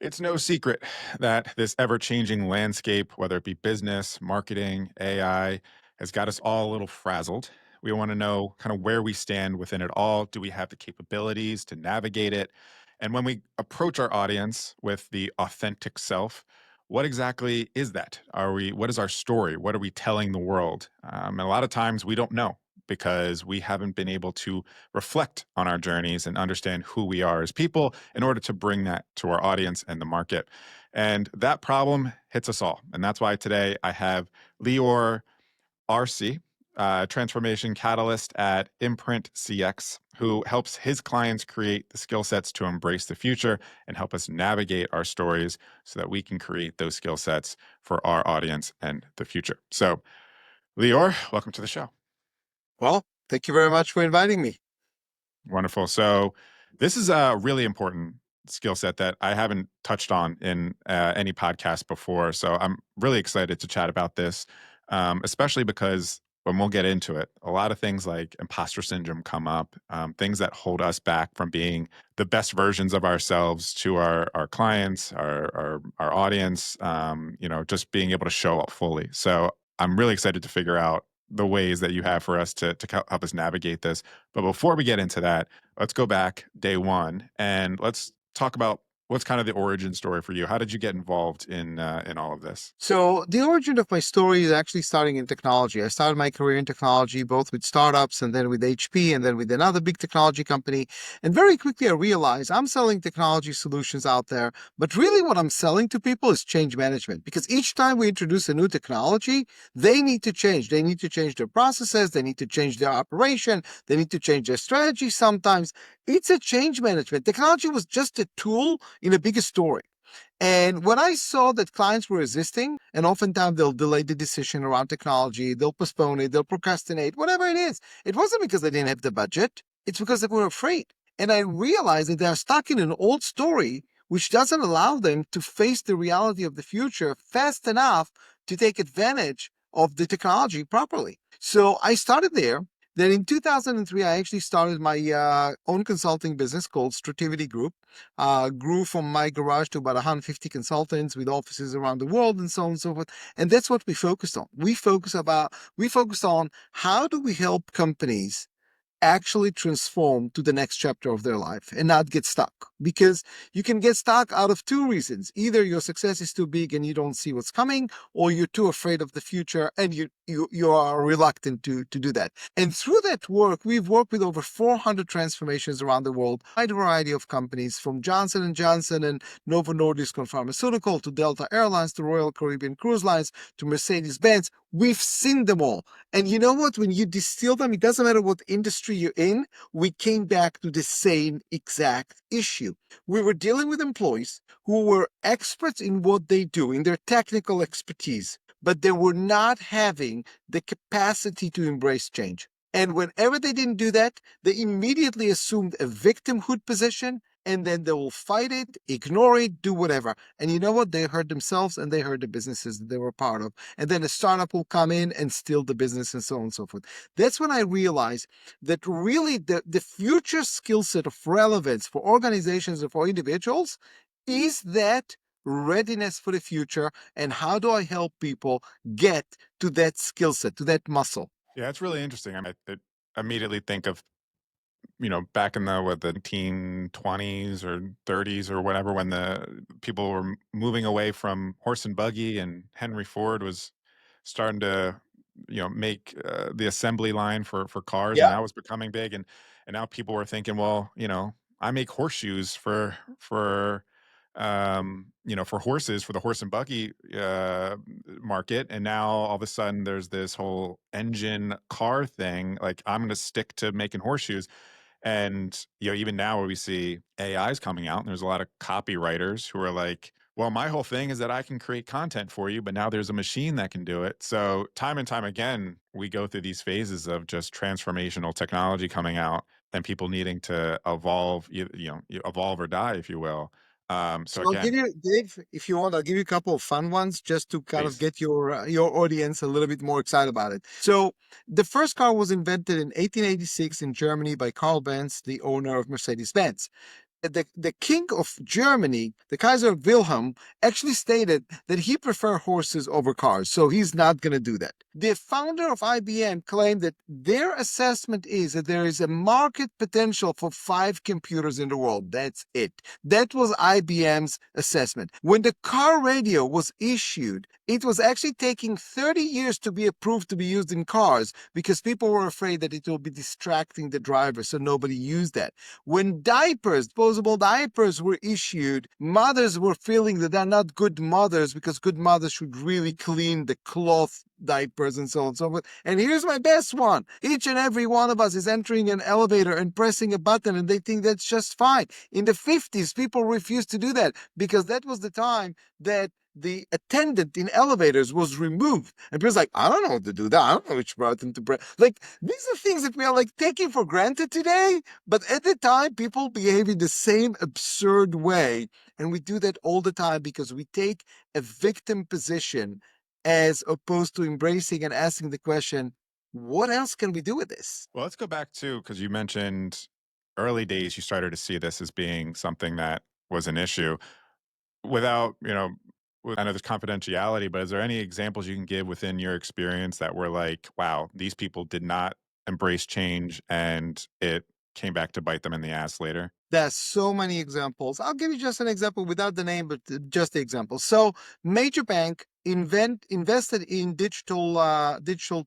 It's no secret that this ever changing landscape, whether it be business, marketing, AI, has got us all a little frazzled. We want to know kind of where we stand within it all. Do we have the capabilities to navigate it? And when we approach our audience with the authentic self, what exactly is that? What is our story? What are we telling the world? And a lot of times we don't know because we haven't been able to reflect on our journeys and understand who we are as people in order to bring that to our audience and the market. And that problem hits us all. And that's why today I have Lior Arussy, transformation catalyst at Imprint CX, who helps his clients create the skill sets to embrace the future and help us navigate our stories so that we can create those skill sets for our audience and the future. So, Lior, welcome to the show. Well, thank you very much for inviting me. Wonderful. So this is a really important skill set that I haven't touched on in any podcast before. So I'm really excited to chat about this, especially because when we'll get into it, a lot of things like imposter syndrome come up, things that hold us back from being the best versions of ourselves to our clients, our audience, just being able to show up fully. So I'm really excited to figure out the ways that you have for us to help us navigate this. But before we get into that, let's go back day one and let's talk about what's kind of the origin story for you. How did you get involved in all of this? So the origin of my story is actually starting in technology. I started my career in technology, both with startups and then with HP and then with another big technology company. And very quickly I realized I'm selling technology solutions out there, but really what I'm selling to people is change management, because each time we introduce a new technology, they need to change. They need to change their processes. They need to change their operation. They need to change their strategy sometimes. It's a change management. Technology was just a tool in a bigger story. And when I saw that clients were resisting, and oftentimes they'll delay the decision around technology, they'll postpone it, they'll procrastinate, whatever it wasn't because they didn't have the budget, it's because they were afraid. And I realized that they're stuck in an old story which doesn't allow them to face the reality of the future fast enough to take advantage of the technology properly. So I started there. Then in 2003, I actually started my own consulting business called Strativity Group. Grew from my garage to about 150 consultants with offices around the world and so on and so forth. And that's what we focused on. We focused on how do we help companies actually transform to the next chapter of their life and not get stuck, because you can get stuck out of two reasons. Either your success is too big and you don't see what's coming, or you're too afraid of the future and you are reluctant to do that. And through that work, we've worked with over 400 transformations around the world, a wide variety of companies, from Johnson & Johnson and Novo Nordisk on pharmaceutical to Delta Airlines to Royal Caribbean Cruise Lines to Mercedes-Benz. We've seen them all. And you know what? When you distill them, it doesn't matter what industry you're in, we came back to the same exact issue. We were dealing with employees who were experts in what they do, in their technical expertise, but they were not having the capacity to embrace change. And whenever they didn't do that, they immediately assumed a victimhood position, and then they will fight it, ignore it, do whatever. And you know what? They hurt themselves and they hurt the businesses that they were part of. And then a startup will come in and steal the business and so on and so forth. That's when I realized that really the future skill set of relevance for organizations and for individuals is that readiness for the future. And how do I help people get to that skill set, to that muscle? Yeah, it's really interesting. I immediately think of back in the 1920s or 30s or whatever, when the people were moving away from horse and buggy, and Henry Ford was starting to make the assembly line for cars, and Yeah. that was becoming big, and now people were thinking, well, I make horseshoes for horses, for the horse and buggy market, and now all of a sudden there's this whole engine car thing. Like, I'm going to stick to making horseshoes. And even now where we see AIs coming out, and there's a lot of copywriters who are like, well, my whole thing is that I can create content for you, but now there's a machine that can do it. So time and time again, we go through these phases of just transformational technology coming out and people needing to evolve, evolve or die, if you will. So So I'll give again, you, Dave, if you want, I'll give you a couple of fun ones just to kind of please. get your audience a little bit more excited about it. So the first car was invented in 1886 in Germany by Carl Benz, the owner of Mercedes-Benz. the king of Germany, the Kaiser Wilhelm, actually stated that he preferred horses over cars, so he's not going to do that. The founder of IBM claimed that their assessment is that there is a market potential for 5 computers in the world. That's it. That was IBM's assessment. When the car radio was issued, it was actually taking 30 years to be approved to be used in cars because people were afraid that it will be distracting the driver, so nobody used that. When diapers, disposable diapers were issued, mothers were feeling that they're not good mothers because good mothers should really clean the cloth diapers and so on and so forth. And here's my best one. Each and every one of us is entering an elevator and pressing a button, and they think that's just fine. In the 50s, people refused to do that because that was the time that the attendant in elevators was removed. And people's like, I don't know what to do that. I don't know which button to press. Like, these are things that we are like taking for granted today. But at the time, people behave in the same absurd way. And we do that all the time because we take a victim position as opposed to embracing and asking the question, what else can we do with this? Well, let's go back to because you mentioned early days, you started to see this as being something that was an issue. Without, I know there's confidentiality, but is there any examples you can give within your experience that were like, wow, these people did not embrace change and it came back to bite them in the ass later? There's so many examples. I'll give you just an example without the name, but just the example. So, major bank invested in digital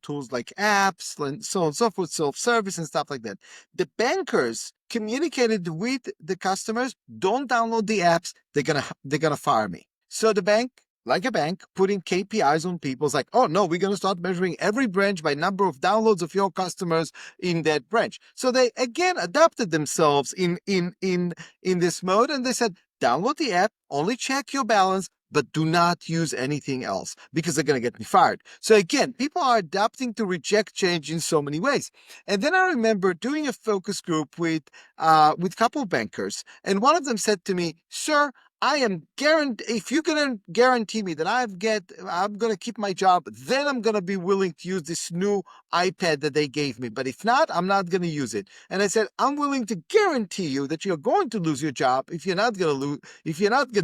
tools like apps and so on and so forth, self-service and stuff like that. The bankers communicated with the customers, don't download the apps, they're gonna fire me. So the bank, like a bank, putting KPIs on people. It's like, oh no, we're going to start measuring every branch by number of downloads of your customers in that branch. So they again adapted themselves in this mode, and they said, download the app, only check your balance, but do not use anything else because they're going to get me fired. So again, people are adapting to reject change in so many ways. And then I remember doing a focus group with a couple of bankers, and one of them said to me, "Sir, I am guaranteed, if you're going to guarantee me that I'm going to keep my job, then I'm going to be willing to use this new iPad that they gave me. But if not, I'm not going to use it." And I said, I'm willing to guarantee you that you're going to lose your job if you're not going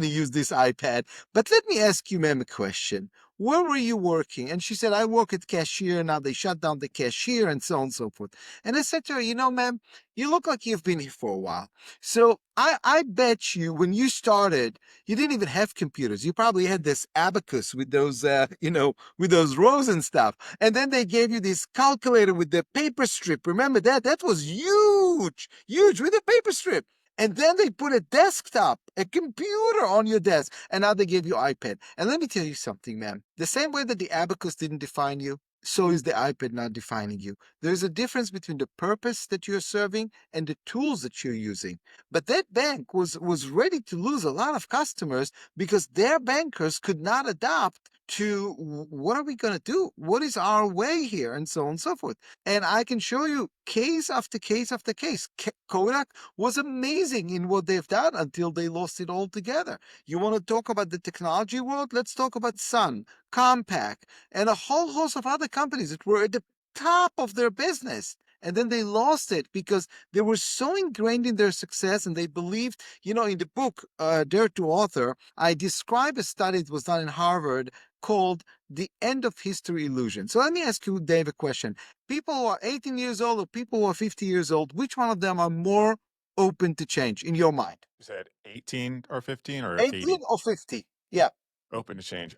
to use this iPad. But let me ask you, ma'am, a question. Where were you working? And she said, I work at cashier. Now they shut down the cashier and so on and so forth. And I said to her, ma'am, you look like you've been here for a while. So I bet you when you started, you didn't even have computers. You probably had this abacus with those, with those rows and stuff. And then they gave you this calculator with the paper strip. Remember that? That was huge, huge with the paper strip. And then they put a desktop, a computer on your desk, and now they give you iPad. And let me tell you something, man. The same way that the abacus didn't define you, so is the iPad not defining you. There's a difference between the purpose that you're serving and the tools that you're using. But that bank was ready to lose a lot of customers because their bankers could not adapt to what are we going to do? What is our way here? And so on and so forth. And I can show you case after case after case. Kodak was amazing in what they've done until they lost it altogether. You want to talk about the technology world? Let's talk about Sun, Compaq, and a whole host of other companies that were at the top of their business. And then they lost it because they were so ingrained in their success and they believed, in the book, Dare to Author, I describe a study that was done in Harvard called The End of History Illusion. So let me ask you, Dave, a question. People who are 18 years old or people who are 50 years old, which one of them are more open to change in your mind? You said 18 or 15 or 18 80? or 50? Yeah. Open to change.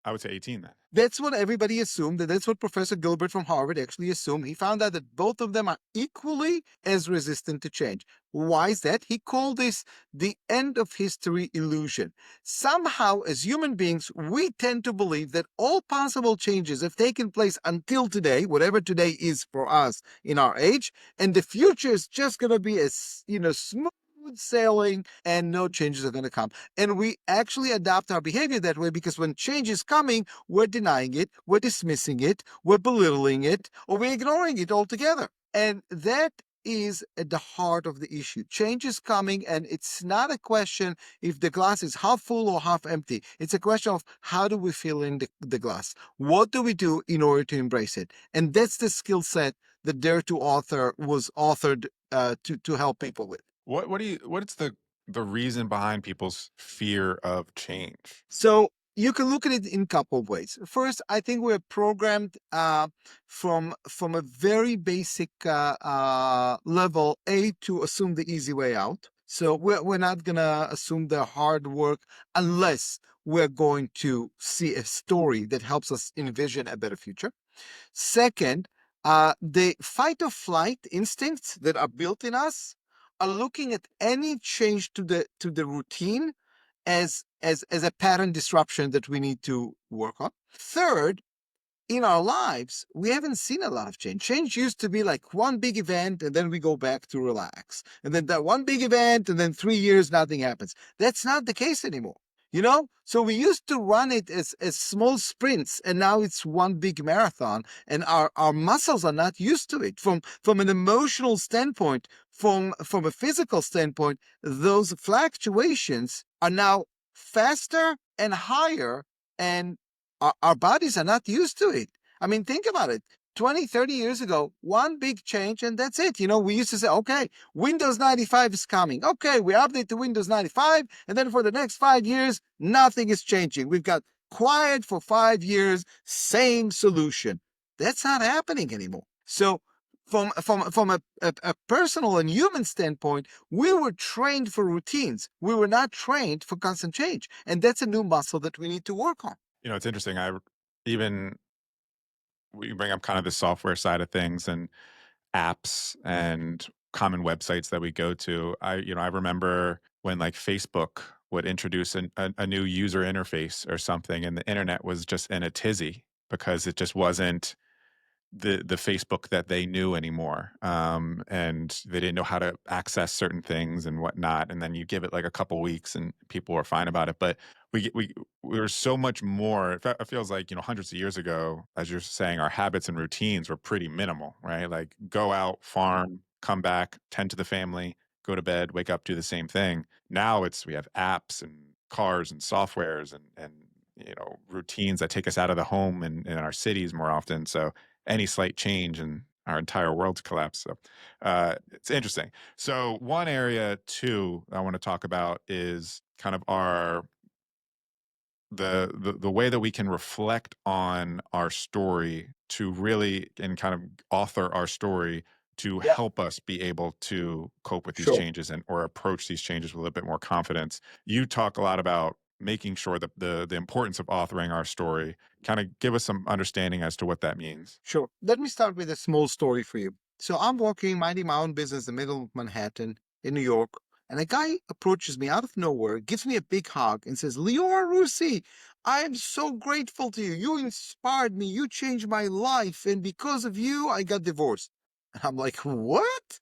I would say 18 then. That's what everybody assumed. That's what Professor Gilbert from Harvard actually assumed. He found out that both of them are equally as resistant to change. Why is that? He called this the end of history illusion. Somehow, as human beings, we tend to believe that all possible changes have taken place until today, whatever today is for us in our age, and the future is just going to be as, smooth sailing and no changes are going to come. And we actually adapt our behavior that way because when change is coming, we're denying it, we're dismissing it, we're belittling it, or we're ignoring it altogether. And that is at the heart of the issue. Change is coming, and it's not a question if the glass is half full or half empty. It's a question of how do we fill in the glass? What do we do in order to embrace it? And that's the skill set that Dare to Author was authored to help people with. What's the the reason behind people's fear of change? So you can look at it in a couple of ways. First, I think we're programmed from a very basic level A to assume the easy way out. So we're not gonna assume the hard work unless we're going to see a story that helps us envision a better future. Second, the fight or flight instincts that are built in us are looking at any change to the routine as a pattern disruption that we need to work on. Third, in our lives, we haven't seen a lot of change. Change used to be like one big event and then we go back to relax. And then that one big event and then 3 years, nothing happens. That's not the case anymore. You know, so we used to run it as small sprints, and now it's one big marathon, and our muscles are not used to it. From an emotional standpoint, from a physical standpoint, those fluctuations are now faster and higher, and our bodies are not used to it. I mean, think about it. 20, 30 years ago, one big change and that's it. You know, we used to say, okay, Windows 95 is coming. Okay, we update to Windows 95, and then for the next 5 years, nothing is changing. We've got quiet for 5 years, same solution. That's not happening anymore. So from a personal and human standpoint, we were trained for routines. We were not trained for constant change. And that's a new muscle that we need to work on. It's interesting. Even we bring up kind of the software side of things and apps and common websites that we go to. I remember when like Facebook would introduce a new user interface or something, and the internet was just in a tizzy because it just wasn't the Facebook that they knew anymore. And they didn't know how to access certain things and whatnot. And then you give it like a couple weeks and people were fine about it. But we were so much more. It feels like hundreds of years ago, as you're saying, our habits and routines were pretty minimal, right? Like go out, farm, come back, tend to the family, go to bed, wake up, do the same thing. Now we have apps and cars and softwares and routines that take us out of the home and in our cities more often. So any slight change and our entire world's collapse. So it's interesting. So one area too I want to talk about is kind of the way that we can reflect on our story to really and kind of author our story to Yeah, help us be able to cope with these sure. changes and or approach these changes with a little bit more confidence. You talk a lot about making sure that the importance of authoring our story. Kind of give us some understanding as to what that means. Sure. Let me start with a small story for you. So I'm walking, minding my own business in the middle of Manhattan in New York, and a guy approaches me out of nowhere, gives me a big hug, and says, Lior Arussy, I am so grateful to you. You inspired me. You changed my life. And because of you, I got divorced. And I'm like, what?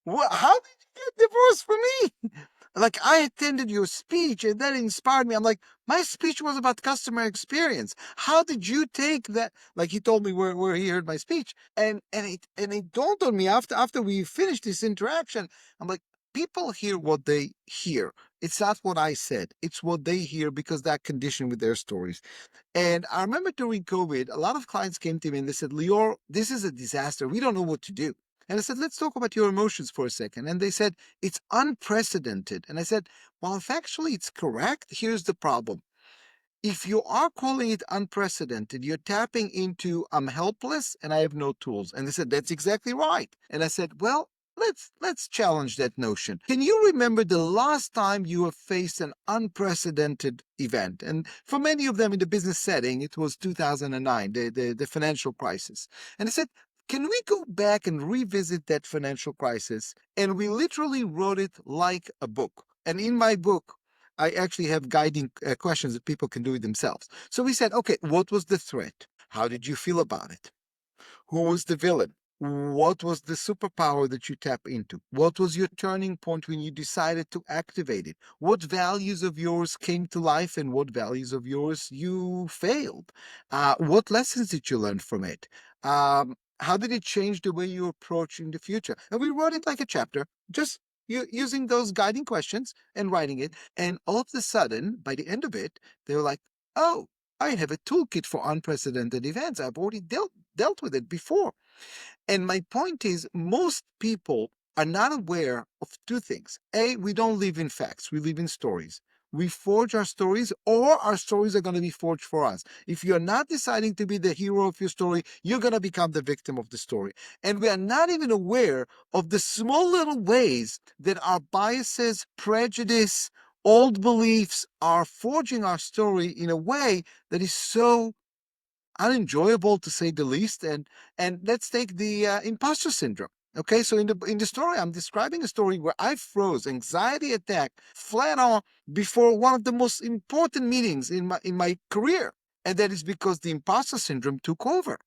What? How did you get divorced from me? Like, I attended your speech and that inspired me. I'm like, my speech was about customer experience. How did you take that? Like, he told me where he heard my speech, and it dawned on me after we finished this interaction. I'm like, people hear what they hear. It's not what I said. It's what they hear because that conditioned with their stories. And I remember during COVID, a lot of clients came to me and they said, Lior, this is a disaster. We don't know what to do. And I said, let's talk about your emotions for a second. And they said, it's unprecedented. And I said, well, if actually it's correct, here's the problem. If you are calling it unprecedented, you're tapping into I'm helpless and I have no tools. And they said, that's exactly right. And I said, well, let's challenge that notion. Can you remember the last time you have faced an unprecedented event? And for many of them in the business setting, it was 2009, the financial crisis. And I said, can we go back and revisit that financial crisis? And we literally wrote it like a book. And in my book, I actually have guiding questions that people can do it themselves. So we said, okay, what was the threat? How did you feel about it? Who was the villain? What was the superpower that you tap into? What was your turning point when you decided to activate it? What values of yours came to life and what values of yours you failed? What lessons did you learn from it? How did it change the way you approach in the future? And we wrote it like a chapter, just using those guiding questions and writing it. And all of a sudden, by the end of it, they were like, oh, I have a toolkit for unprecedented events. I've already dealt with it before. And my point is, most people are not aware of two things. A, we don't live in facts, we live in stories. We forge our stories, or our stories are going to be forged for us. If you're not deciding to be the hero of your story, you're going to become the victim of the story. And we are not even aware of the small little ways that our biases, prejudice, old beliefs are forging our story in a way that is so unenjoyable, to say the least. And let's take the imposter syndrome. Okay, so in the story, I'm describing a story where I froze, anxiety attack, flat on before one of the most important meetings in my career, and that is because the imposter syndrome took over.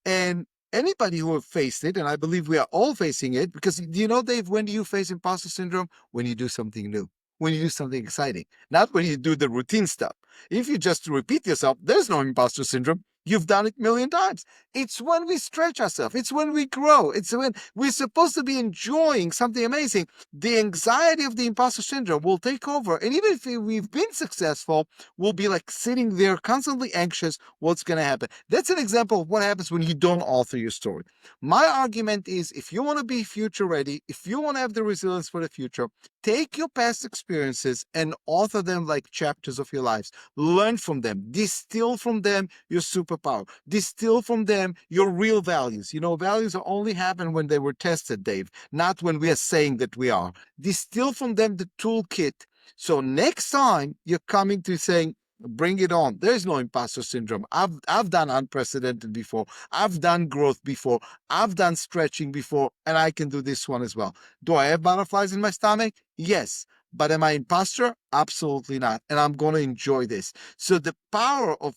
And anybody who have faced it, and I believe we are all facing it, because do you know, Dave, when do you face imposter syndrome? When you do something new, when you do something exciting, not when you do the routine stuff. If you just repeat yourself, there's no imposter syndrome. You've done it a million times. It's when we stretch ourselves. It's when we grow. It's when we're supposed to be enjoying something amazing. The anxiety of the imposter syndrome will take over. And even if we've been successful, we'll be like sitting there constantly anxious. What's going to happen? That's an example of what happens when you don't author your story. My argument is, if you want to be future ready, if you want to have the resilience for the future, take your past experiences and author them like chapters of your lives. Learn from them, distill from them your superpower, distill from them your real values. You know, values are only happen when they were tested, Dave, not when we are saying that we are. Distill from them the toolkit. So next time you're coming to saying, bring it on. There's no imposter syndrome. I've done unprecedented before. I've done growth before. I've done stretching before, and I can do this one as well. Do I have butterflies in my stomach? Yes. But am I imposter? Absolutely not. And I'm going to enjoy this. So the power of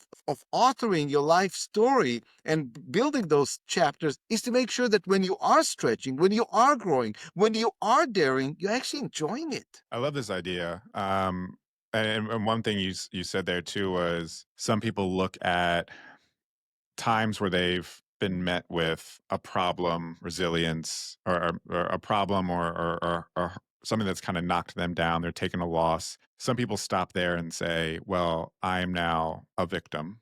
authoring your life story and building those chapters is to make sure that when you are stretching, when you are growing, when you are daring, you're actually enjoying it. I love this idea. And one thing you said there too was some people look at times where they've been met with a problem, resilience, or a problem, or something that's kind of knocked them down. They're taking a loss. Some people stop there and say, "Well, I am now a victim,"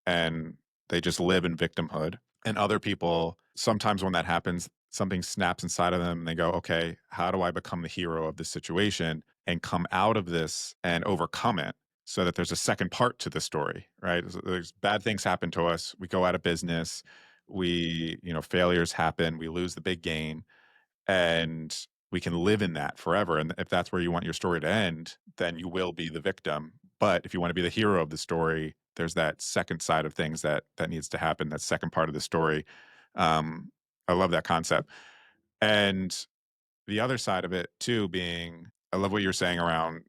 and they just live in victimhood. And other people, sometimes when that happens, something snaps inside of them and they go, okay, how do I become the hero of this situation and come out of this and overcome it so that there's a second part to the story, right? There's bad things happen to us. We go out of business. Failures happen. We lose the big game and we can live in that forever. And if that's where you want your story to end, then you will be the victim. But if you want to be the hero of the story, there's that second side of things that needs to happen. That second part of the story. Um, I love that concept. And the other side of it too being, I love what you're saying around,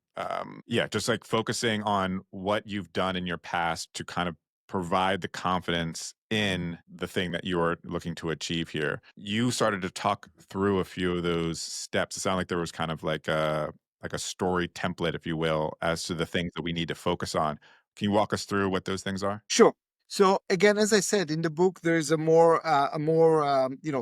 yeah, just like focusing on what you've done in your past to kind of provide the confidence in the thing that you are looking to achieve here. You started to talk through a few of those steps. It sounded like there was kind of like a story template, if you will, as to the things that we need to focus on. Can you walk us through what those things are? Sure. So again, as I said in the book, there is a more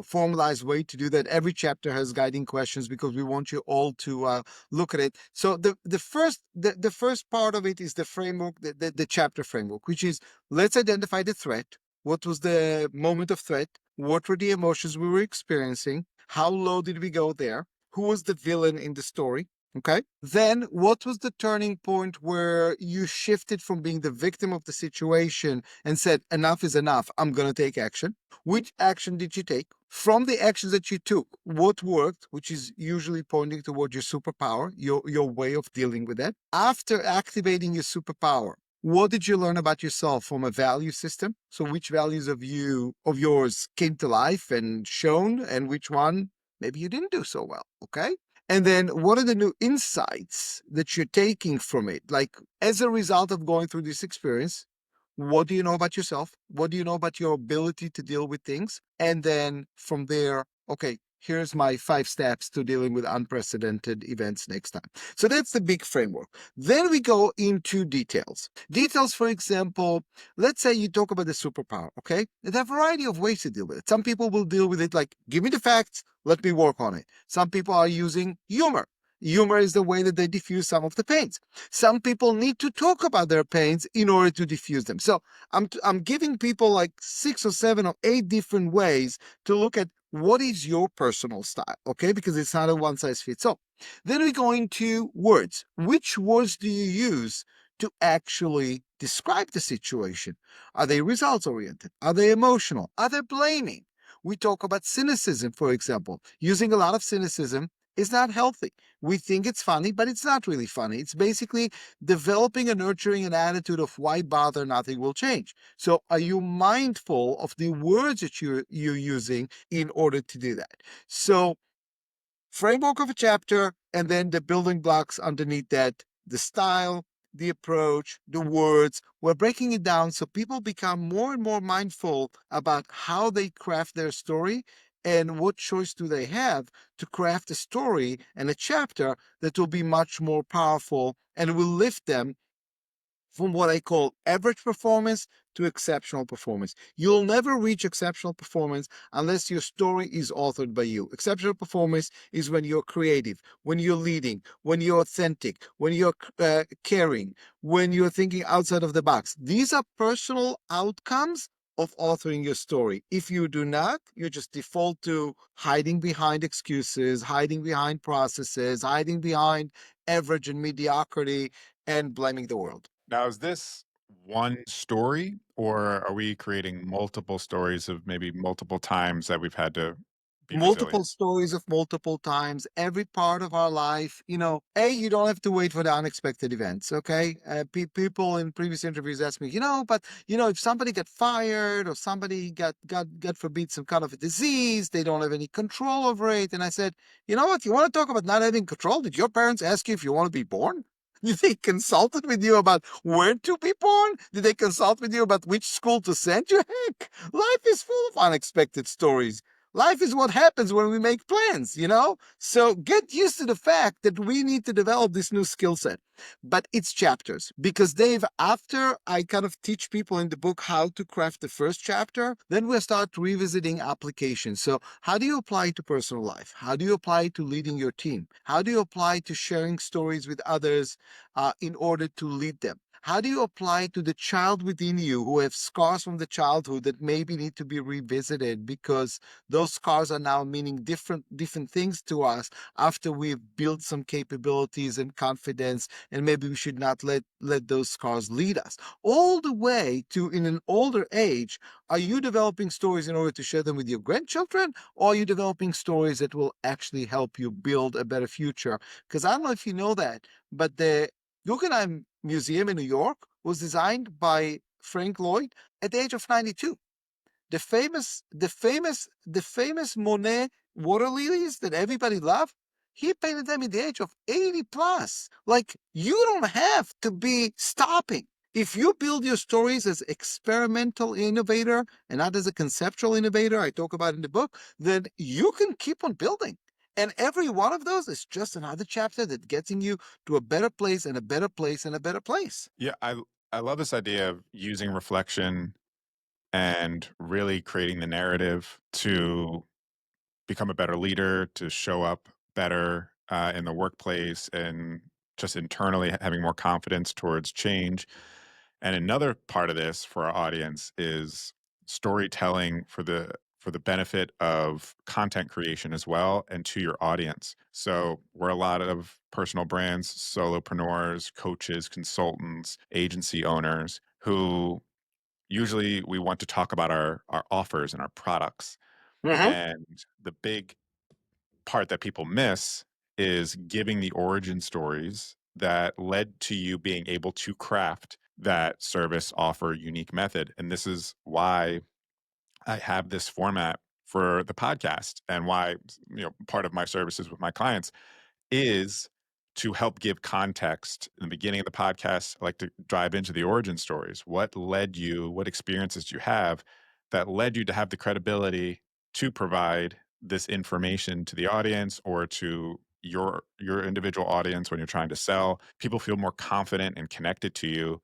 formalized way to do that. Every chapter has guiding questions because we want you all to look at it. So the first part of it is the framework, the chapter framework, which is, let's identify the threat. What was the moment of threat? What were the emotions we were experiencing? How low did we go there? Who was the villain in the story? Okay. Then what was the turning point where you shifted from being the victim of the situation and said, enough is enough, I'm going to take action? Which action did you take? From the actions that you took, what worked, which is usually pointing toward your superpower, your way of dealing with that. After activating your superpower, what did you learn about yourself from a value system? So which values of yours came to life and shown, and which one maybe you didn't do so well? Okay. And then what are the new insights that you're taking from it? Like, as a result of going through this experience, what do you know about yourself? What do you know about your ability to deal with things? And then from there, okay, here's my 5 steps to dealing with unprecedented events next time. So that's the big framework. Then we go into details. Details, for example, let's say you talk about the superpower, okay? There are a variety of ways to deal with it. Some people will deal with it like, give me the facts, let me work on it. Some people are using humor. Humor is the way that they diffuse some of the pains. Some people need to talk about their pains in order to diffuse them. So I'm giving people like 6 or 7 or 8 different ways to look at what is your personal style? Okay, because it's not a one size fits all. Then we go into words. Which words do you use to actually describe the situation? Are they results oriented? Are they emotional? Are they blaming? We talk about cynicism, for example. Using a lot of cynicism is not healthy. We think it's funny, but it's not really funny. It's basically developing and nurturing an attitude of why bother, nothing will change. So are you mindful of the words that you're using in order to do that? So framework of a chapter, and then the building blocks underneath that, the style, the approach, the words. We're breaking it down so people become more and more mindful about how they craft their story and what choice do they have to craft a story and a chapter that will be much more powerful and will lift them from what I call average performance to exceptional performance. You'll never reach exceptional performance unless your story is authored by you. Exceptional performance is when you're creative, when you're leading, when you're authentic, when you're caring, when you're thinking outside of the box. These are personal outcomes of authoring your story. If you do not, you just default to hiding behind excuses, hiding behind processes, hiding behind average and mediocrity, and blaming the world. Now, is this one story, or are we creating multiple stories of maybe multiple times that we've had to be resilient? Multiple stories of multiple times, every part of our life. You don't have to wait for the unexpected events. Okay. People in previous interviews asked me, but if somebody got fired or somebody got, God forbid, some kind of a disease, they don't have any control over it. And I said, you know what? You want to talk about not having control? Did your parents ask you if you want to be born? Did they consulted with you about where to be born? Did they consult with you about which school to send you? Heck, life is full of unexpected stories. Life is what happens when we make plans. So get used to the fact that we need to develop this new skill set. But it's chapters because Dave, after I kind of teach people in the book how to craft the first chapter, then we'll start revisiting applications. So how do you apply it to personal life? How do you apply it to leading your team? How do you apply it to sharing stories with others in order to lead them? How do you apply it to the child within you who have scars from the childhood that maybe need to be revisited because those scars are now meaning different things to us after we've built some capabilities and confidence, and maybe we should not let those scars lead us all the way to in an older age. Are you developing stories in order to share them with your grandchildren, or are you developing stories that will actually help you build a better future? Because I don't know if you know that, but the Guggenheim Museum in New York was designed by Frank Lloyd at the age of 92. The famous Monet water lilies that everybody loved, he painted them in the age of 80 plus. Like, you don't have to be stopping. If you build your stories as experimental innovator and not as a conceptual innovator, I talk about in the book, then you can keep on building. And every one of those is just another chapter that getting you to a better place and a better place and a better place. Yeah, I love this idea of using reflection and really creating the narrative to become a better leader, to show up better in the workplace, and just internally having more confidence towards change. And another part of this for our audience is storytelling for the benefit of content creation as well and to your audience. So we're a lot of personal brands, solopreneurs, coaches, consultants, agency owners who usually we want to talk about our offers and our products. Mhm. And the big part that people miss is giving the origin stories that led to you being able to craft that service offer unique method. And this is why I have this format for the podcast, and why part of my services with my clients is to help give context. In the beginning of the podcast, I like to dive into the origin stories. What led you, what experiences do you have that led you to have the credibility to provide this information to the audience or to your individual audience when you're trying to sell? People feel more confident and connected to you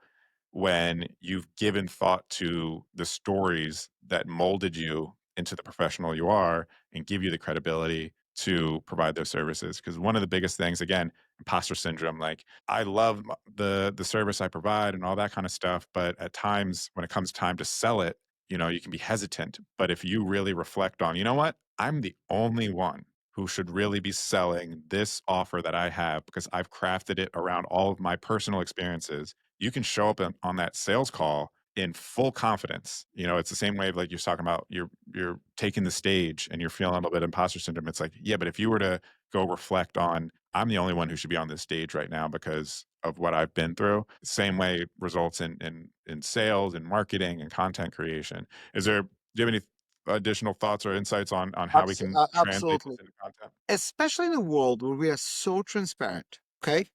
when you've given thought to the stories that molded you into the professional you are and give you the credibility to provide those services. Because one of the biggest things, again, imposter syndrome, like I love the service I provide and all that kind of stuff, but at times when it comes time to sell it, you can be hesitant. But if you really reflect on, you know what? I'm the only one who should really be selling this offer that I have because I've crafted it around all of my personal experiences. You can show up on that sales call in full confidence. It's the same way of like you're talking about you're taking the stage and you're feeling a little bit imposter syndrome. It's like, yeah, but if you were to go reflect on, I'm the only one who should be on this stage right now because of what I've been through. Same way results in sales and marketing and content creation. Do you have any additional thoughts or insights on how we can translate this Absolutely. into content? Especially in a world where we are so transparent. Okay.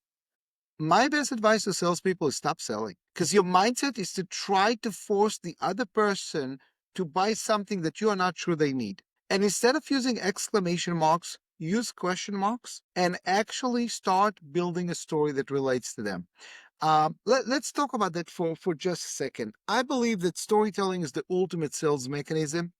My best advice to salespeople is stop selling because your mindset is to try to force the other person to buy something that you are not sure they need. And instead of using exclamation marks, use question marks and actually start building a story that relates to them. Let's talk about that for just a second. I believe that storytelling is the ultimate sales mechanism.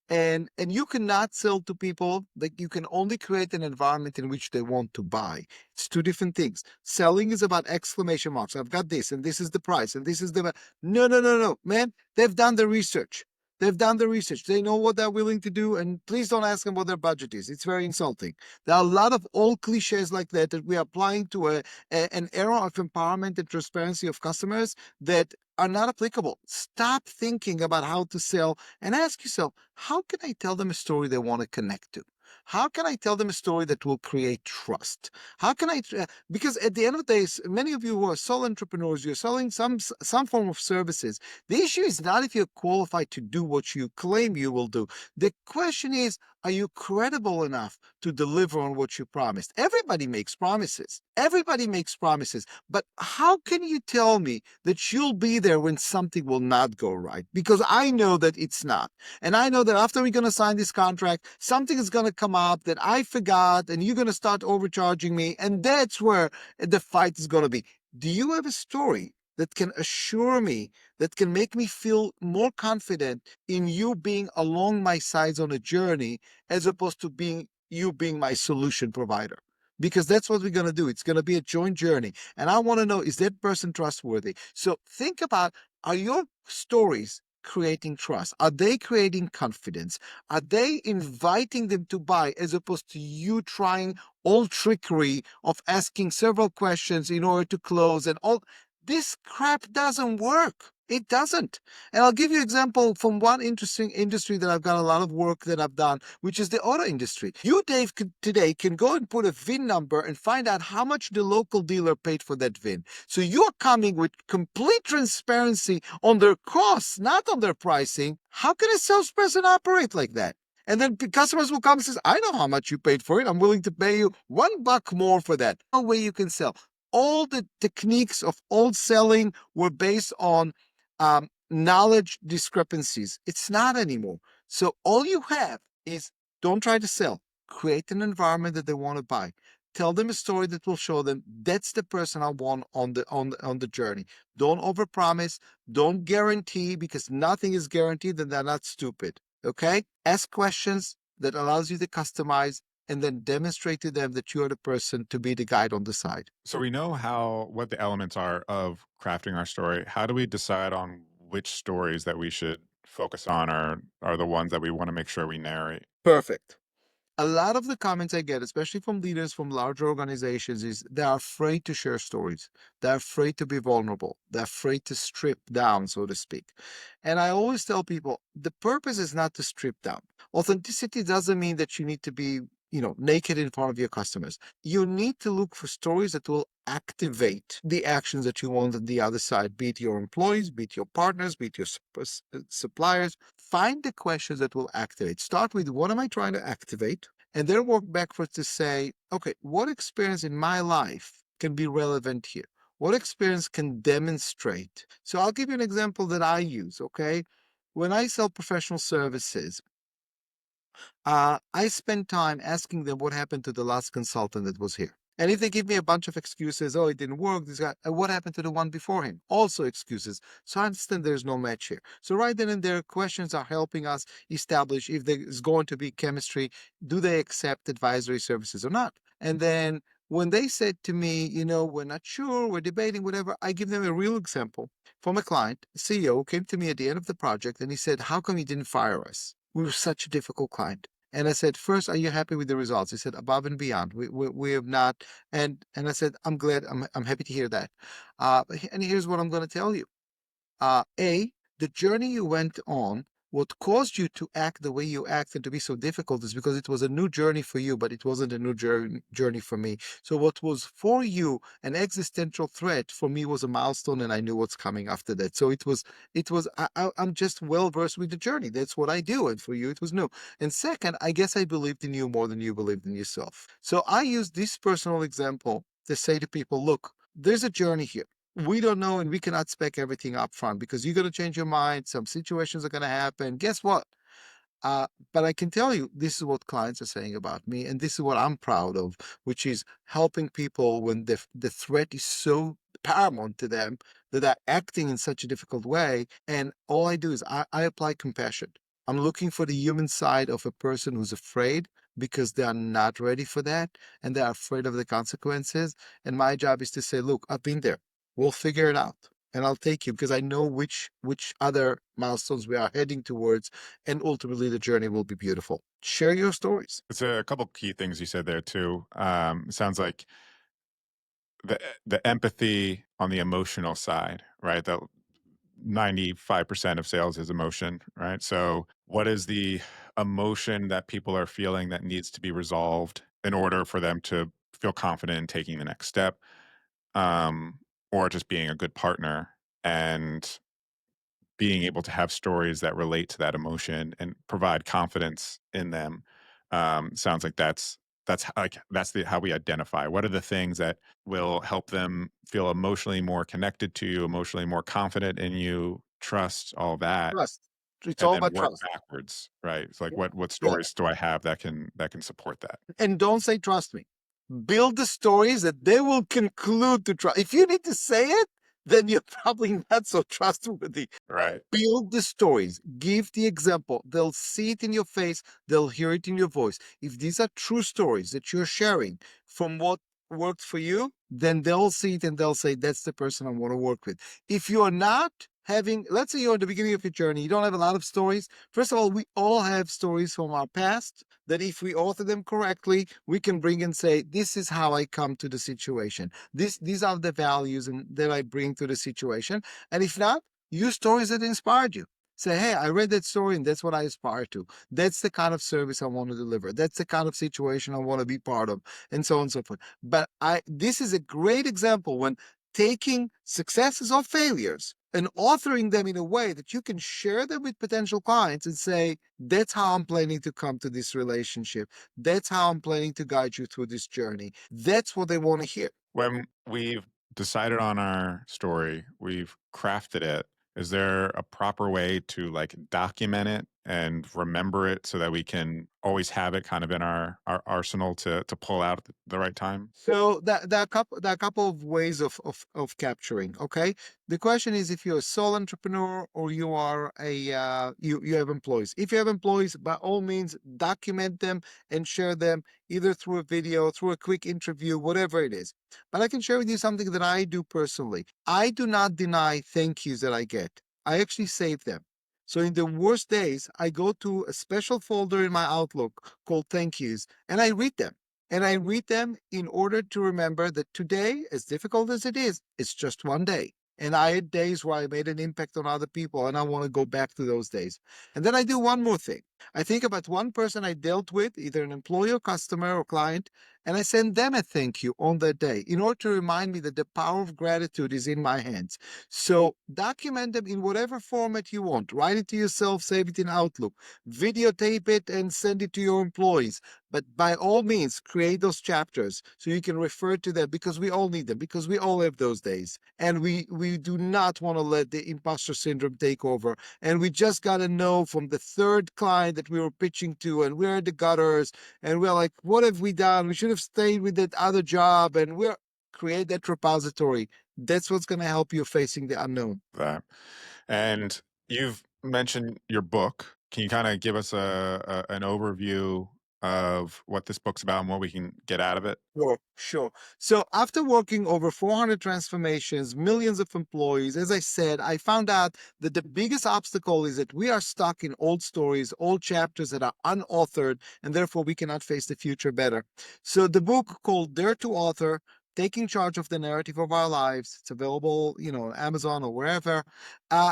And you cannot sell to people, that you can only create an environment in which they want to buy. It's two different things. Selling is about exclamation marks. I've got this, and this is the price, and this is the no, no, no, no, man. They've done the research. They've done the research. They know what they're willing to do, and please don't ask them what their budget is. It's very insulting. There are a lot of old cliches like that we are applying to an era of empowerment and transparency of customers that are not applicable. Stop thinking about how to sell and ask yourself, how can I tell them a story they want to connect to? How can I tell them a story that will create trust? How can because at the end of the day, many of you who are sole entrepreneurs, you're selling some form of services. The issue is not if you're qualified to do what you claim you will do. The question is, are you credible enough to deliver on what you promised? Everybody makes promises. Everybody makes promises. But how can you tell me that you'll be there when something will not go right? Because I know that it's not. And I know that after we're going to sign this contract, something is going to come up that I forgot, and you're going to start overcharging me. And that's where the fight is going to be. Do you have a story that can assure me, that can make me feel more confident in you being along my sides on a journey, as opposed to you being my solution provider? Because that's what we're going to do. It's going to be a joint journey. And I want to know, is that person trustworthy? So think about, are your stories creating trust? Are they creating confidence? Are they inviting them to buy, as opposed to you trying all trickery of asking several questions in order to close and all? This crap doesn't work. It doesn't. And I'll give you an example from one interesting industry that I've got a lot of work that I've done, which is the auto industry. You, Dave, today can go and put a VIN number and find out how much the local dealer paid for that VIN. So you're coming with complete transparency on their costs, not on their pricing. How can a salesperson operate like that? And then customers will come and says, I know how much you paid for it. I'm willing to pay you $1 more for that. No way you can sell. All the techniques of old selling were based on knowledge discrepancies. It's not anymore. So all you have is, don't try to sell. Create an environment that they want to buy. Tell them a story that will show them that's the person I want on the journey. Don't overpromise. Don't guarantee, because nothing is guaranteed, and they're not stupid. Okay? Ask questions that allows you to customize, and then demonstrate to them that you are the person to be the guide on the side. So we know what the elements are of crafting our story. How do we decide on which stories that we should focus on are the ones that we want to make sure we narrate? Perfect. A lot of the comments I get, especially from leaders from larger organizations, is they're afraid to share stories. They're afraid to be vulnerable. They're afraid to strip down, so to speak. And I always tell people, the purpose is not to strip down. Authenticity doesn't mean that you need to be, naked in front of your customers. You need to look for stories that will activate the actions that you want on the other side, be it your employees, be it your partners, be it your suppliers. Find the questions that will activate. Start with, what am I trying to activate? And then work backwards to say, okay, what experience in my life can be relevant here? What experience can demonstrate? So I'll give you an example that I use, okay? When I sell professional services, I spend time asking them what happened to the last consultant that was here. And if they give me a bunch of excuses, oh, it didn't work, this guy, what happened to the one before him? Also excuses. So I understand there's no match here. So right then and there, questions are helping us establish if there is going to be chemistry. Do they accept advisory services or not? And then when they said to me, we're not sure, we're debating, whatever, I give them a real example from a client, CEO, who came to me at the end of the project and he said, "How come you didn't fire us? We were such a difficult client." And I said, "First, are you happy with the results?" He said, "Above and beyond. We have not." And I said, "I'm glad. I'm happy to hear that." And here's what I'm going to tell you. A, the journey you went on, what caused you to act the way you act and to be so difficult is because it was a new journey for you, but it wasn't a new journey for me. So what was for you an existential threat for me was a milestone, and I knew what's coming after that. So I'm just well versed with the journey. That's what I do, and for you it was new. And second, I guess I believed in you more than you believed in yourself. So I use this personal example to say to people, look, there's a journey here. We don't know, and we cannot spec everything up front because you're going to change your mind. Some situations are going to happen. Guess what? But I can tell you, this is what clients are saying about me, and this is what I'm proud of, which is helping people when the threat is so paramount to them that they're acting in such a difficult way. And all I do is I apply compassion. I'm looking for the human side of a person who's afraid because they are not ready for that and they are afraid of the consequences. And my job is to say, look, I've been there. We'll figure it out. And I'll take you because I know which other milestones we are heading towards, and ultimately the journey will be beautiful. Share your stories. It's a couple key things you said there too. It sounds like the empathy on the emotional side, right? That 95% of sales is emotion, right? So, what is the emotion that people are feeling that needs to be resolved in order for them to feel confident in taking the next step, um, or just being a good partner and being able to have stories that relate to that emotion and provide confidence in them. Sounds like that's the how we identify what are the things that will help them feel emotionally more connected to you, emotionally more confident in you, trust, all that, Trust. It's and all then about work trust. backwards, right? It's like Yeah. what Yeah. stories do I have that can support that? And don't say trust me. Build the stories that they will conclude to trust. If you need to say it, then you're probably not so trustworthy. Right. Build the stories, give the example. They'll see it in your face, they'll hear it in your voice. If these are true stories that you're sharing from what worked for you, then they'll see it and they'll say, "That's the person I want to work with." If you're not having, let's say you're at the beginning of your journey, you don't have a lot of stories. First of all, we all have stories from our past that if we author them correctly, we can bring and say, "This is how I come to the situation. These are the values that I bring to the situation." And if not, use stories that inspired you. Say, "Hey, I read that story and that's what I aspire to. That's the kind of service I want to deliver. That's the kind of situation I want to be part of," and so on and so forth. But this is a great example when taking successes or failures and authoring them in a way that you can share them with potential clients and say, "That's how I'm planning to come to this relationship. That's how I'm planning to guide you through this journey." That's what they want to hear. When we've decided on our story, we've crafted it. Is there a proper way to like document it and remember it so that we can always have it kind of in our arsenal to pull out at the right time? So there are a couple of ways of capturing. Okay, the question is if you're a sole entrepreneur or you are you have employees. If you have employees, by all means, document them and share them either through a video, through a quick interview, whatever it is. But I can share with you something that I do personally. I do not deny thank yous that I get. I actually save them. So in the worst days, I go to a special folder in my Outlook called thank yous and I read them. And I read them in order to remember that today, as difficult as it is, it's just one day. And I had days where I made an impact on other people, and I want to go back to those days. And then I do one more thing. I think about one person I dealt with, either an employee or customer or client, and I send them a thank you on that day in order to remind me that the power of gratitude is in my hands. So document them in whatever format you want. Write it to yourself, save it in Outlook, videotape it, and send it to your employees. But by all means, create those chapters so you can refer to them because we all need them, because we all have those days. And we do not want to let the imposter syndrome take over. And we just got to know from the third client that we were pitching to, and we're in the gutters, and we're like, what have we done? We should have stayed with that other job. And we're create that repository. That's what's going to help you facing the unknown. That. And you've mentioned your book. Can you kind of give us an overview of what this book's about and what we can get out of it? Sure, sure. So after working over 400 transformations, millions of employees, as I said, I found out that the biggest obstacle is that we are stuck in old stories, old chapters that are unauthored, and therefore we cannot face the future better. So the book called Dare to Author, Taking Charge of the Narrative of Our Lives, it's available, on Amazon or wherever,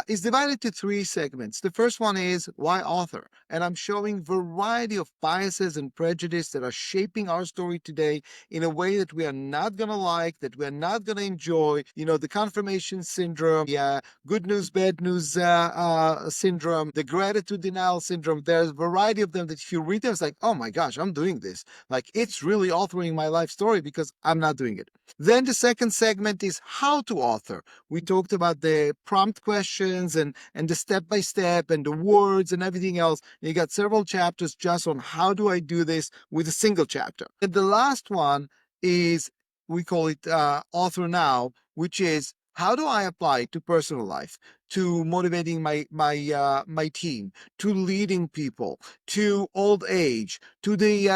is divided into three segments. The first one is why author? And I'm showing variety of biases and prejudice that are shaping our story today in a way that we are not going to like, that we're not going to enjoy. The confirmation syndrome, yeah, good news, bad news syndrome, the gratitude denial syndrome. There's a variety of them that if you read them, it's like, oh my gosh, I'm doing this. Like it's really authoring my life story because I'm not doing it. Then the second segment is how to author. We talked about the prompt questions and the step by step and the words and everything else. You got several chapters just on how do I do this with a single chapter. And the last one is we call it author now, which is how do I apply it to personal life, to motivating my team, to leading people, to old age, to the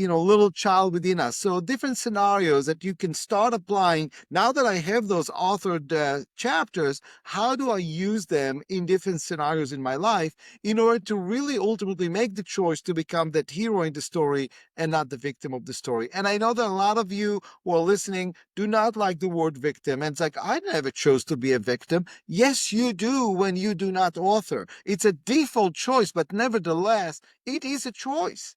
little child within us. So different scenarios that you can start applying. Now that I have those authored chapters, how do I use them in different scenarios in my life in order to really ultimately make the choice to become that hero in the story and not the victim of the story? And I know that a lot of you who are listening do not like the word victim. And it's like, I never chose to be a victim. Yes, you do when you do not author. It's a default choice, but nevertheless, it is a choice.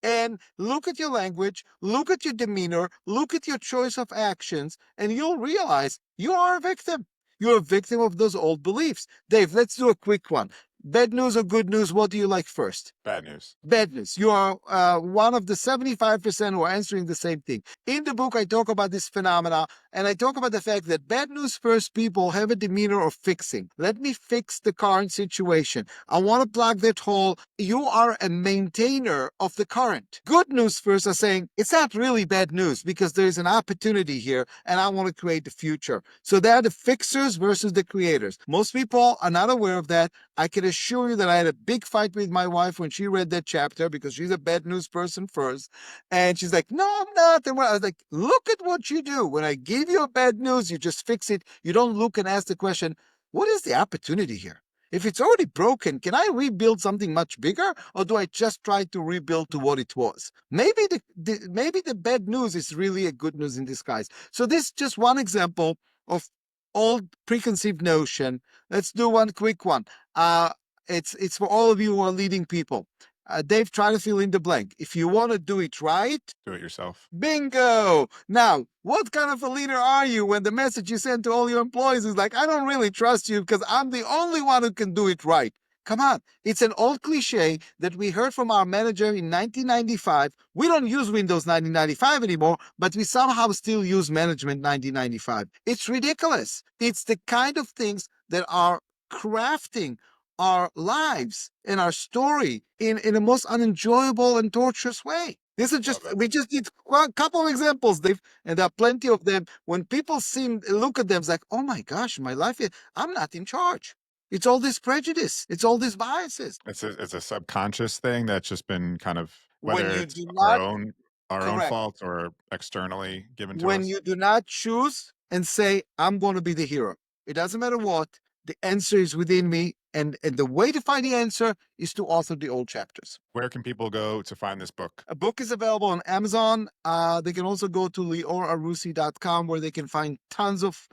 And look at your language, look at your demeanor, look at your choice of actions, and you'll realize you are a victim. You're a victim of those old beliefs. Dave, let's do a quick one. Bad news or good news? What do you like first? Bad news. Bad news. You are one of the 75% who are answering the same thing. In the book, I talk about this phenomena, and I talk about the fact that bad news first people have a demeanor of fixing. Let me fix the current situation. I want to plug that hole. You are a maintainer of the current. Good news first are saying it's not really bad news because there is an opportunity here, and I want to create the future. So they're the fixers versus the creators. Most people are not aware of that. I can assure you that I had a big fight with my wife when she read that chapter because she's a bad news person first. And she's like, no, I'm not. And I was like, look at what you do. When I give you a bad news, you just fix it. You don't look and ask the question, what is the opportunity here? If it's already broken, can I rebuild something much bigger, or do I just try to rebuild to what it was? Maybe the bad news is really a good news in disguise. So this is just one example of old preconceived notion. Let's do one quick one. It's for all of you who are leading people. Dave, try to fill in the blank. If you want to do it right, Do it yourself. bingo. Now, what kind of a leader are you when the message you send to all your employees is like, I don't really trust you because I'm the only one who can do it right? Come on. It's an old cliche that we heard from our manager in 1995. We don't use Windows 1995 anymore, but we somehow still use Management 1995. It's ridiculous. It's the kind of things that are crafting our lives and our story in the most unenjoyable and torturous way. This is Love just, it. we just need a couple of examples, Dave, and there are plenty of them. When people look at them, it's like, oh my gosh, my life, I'm not in charge. It's all this prejudice. It's all these biases. It's a subconscious thing that's just been kind of, When whether you it's do our not, own correct, fault or externally given to when us. you do not choose and say, I'm going to be the hero, it doesn't matter what, the answer is within me. And the way to find the answer is to author the old chapters. Where can people go to find this book? A book is available on Amazon. They can also go to liorarussy.com where they can find tons of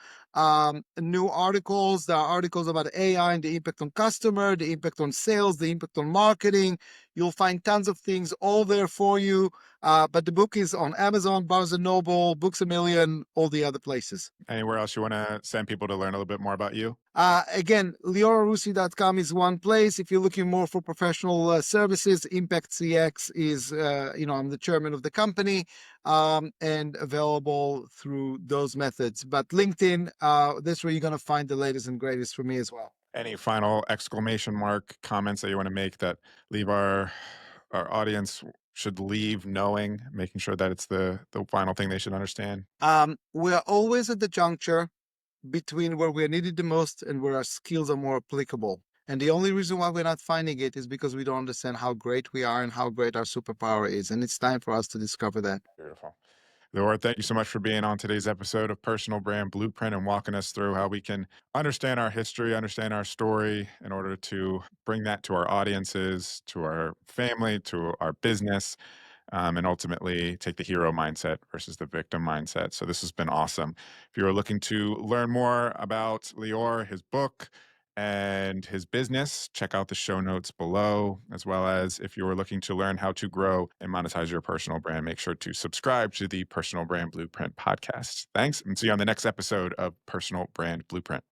new articles. There are articles about AI and the impact on customer, the impact on sales, the impact on marketing. You'll find tons of things all there for you. But the book is on Amazon, Barnes& and Noble, Books A Million, all the other places. Anywhere else you want to send people to learn a little bit more about you? Again, liorarussy.com is one place. If you're looking more for professional services, Impact CX is, I'm the chairman of the company and available through those methods. But LinkedIn, that's where you're going to find the latest and greatest for me as well. Any final exclamation mark comments that you want to make that leave our audience should leave knowing, making sure that it's the final thing they should understand? We're always at the juncture between where we're needed the most and where our skills are more applicable. And the only reason why we're not finding it is because we don't understand how great we are and how great our superpower is. And it's time for us to discover that. Beautiful. Laura, thank you so much for being on today's episode of Personal Brand Blueprint and walking us through how we can understand our history, understand our story in order to bring that to our audiences, to our family, to our business, and ultimately take the hero mindset versus the victim mindset. So this has been awesome. If you are looking to learn more about Lior, his book, and his business, check out the show notes below, as well as if you are looking to learn how to grow and monetize your personal brand, make sure to subscribe to the Personal Brand Blueprint podcast. Thanks, and see you on the next episode of Personal Brand Blueprint.